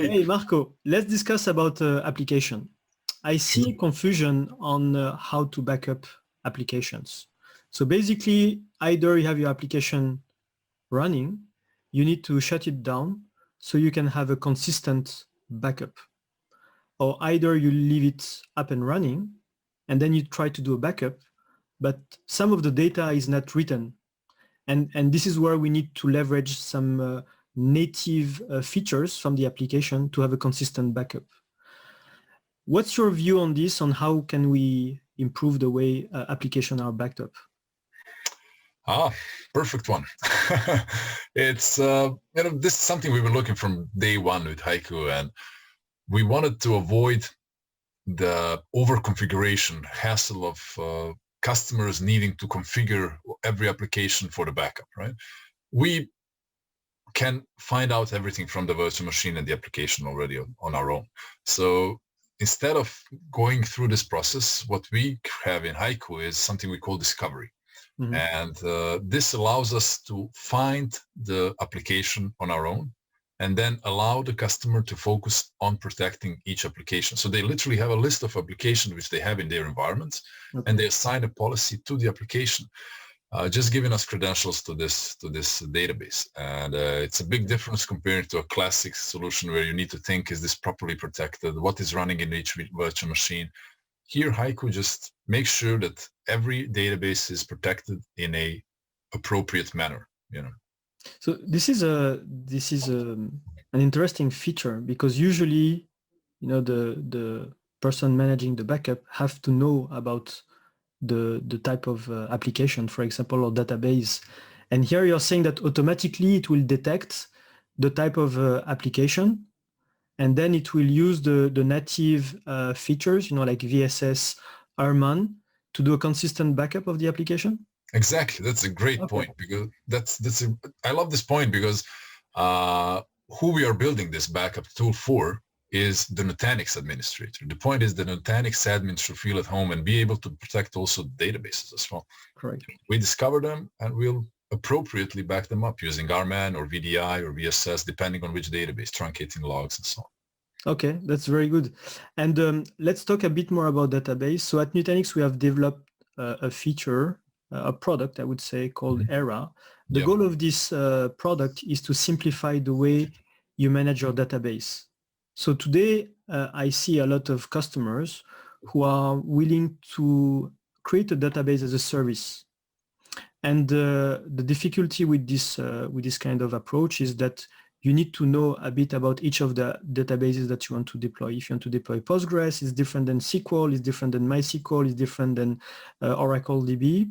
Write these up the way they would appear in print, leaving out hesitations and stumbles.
Hey, Marco, let's discuss about application. I see confusion on how to backup applications. So basically, either you have your application running, you need to shut it down so you can have a consistent backup. Or either you leave it up and running and then you try to do a backup, but some of the data is not written. And this is where we need to leverage some native features from the application to have a consistent backup. What's your view on this, on how can we improve the way applications are backed up? Perfect one. It's, this is something we were looking from day one with HYCU, and we wanted to avoid the over-configuration hassle of customers needing to configure every application for the backup, right? We can find out everything from the virtual machine and the application already on our own. So instead of going through this process, what we have in HYCU is something we call discovery. Mm-hmm. And this allows us to find the application on our own and then allow the customer to focus on protecting each application. So they literally have a list of applications which they have in their environments, okay, and they assign a policy to the application, just giving us credentials to this database. And it's a big difference compared to a classic solution where you need to think, is this properly protected? What is running in each virtual machine? Here, HYCU just makes sure that every database is protected in a appropriate manner, So this is an interesting feature, because usually, the person managing the backup have to know about the type of application, for example, or database. And here you're saying that automatically it will detect the type of application, and then it will use the native features, like VSS, RMAN, to do a consistent backup of the application? Exactly. That's a great point, because I love this point, because who we are building this backup tool for is the Nutanix administrator. The point is the Nutanix admin should feel at home and be able to protect also databases as well. Correct. We discover them and we'll appropriately back them up using RMAN or VDI or VSS, depending on which database, truncating logs and so on. Okay, that's very good. And let's talk a bit more about database. So at Nutanix, we have developed a feature, a product, I would say, called ERA. The goal of this product is to simplify the way you manage your database. So today, I see a lot of customers who are willing to create a database as a service. And the difficulty with this kind of approach is that you need to know a bit about each of the databases that you want to deploy. If you want to deploy Postgres, it's different than SQL, it's different than MySQL, it's different than Oracle DB.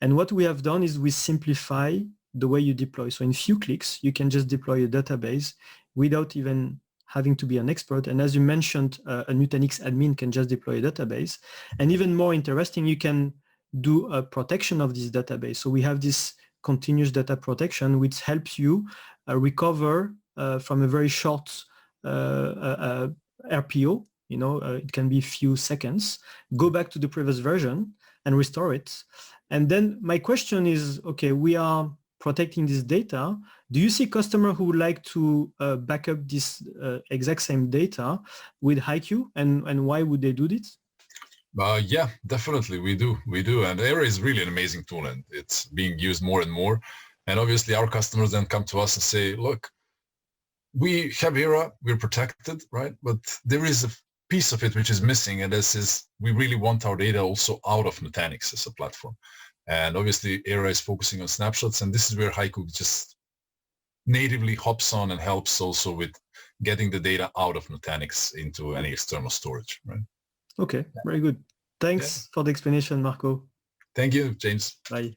And what we have done is we simplify the way you deploy. So in few clicks, you can just deploy a database without even having to be an expert. And as you mentioned, a Nutanix admin can just deploy a database. And even more interesting, you can do a protection of this database. So we have this continuous data protection, which helps you recover from a very short RPO. It can be a few seconds, go back to the previous version and restore it. And then my question is, okay, we are protecting this data. Do you see customers who would like to back up this exact same data with HYCU, and why would they do this? Yeah, definitely we do. And ERA is really an amazing tool, and it's being used more and more. And obviously our customers then come to us and say, look, we have ERA, we're protected, right? But there is a piece of it which is missing, and this is, we really want our data also out of Nutanix as a platform. And obviously ERA is focusing on snapshots, and this is where HYCU just natively hops on and helps also with getting the data out of Nutanix into any external storage, right? Okay, very good. Thanks for the explanation, Marco. Thank you, James. Bye.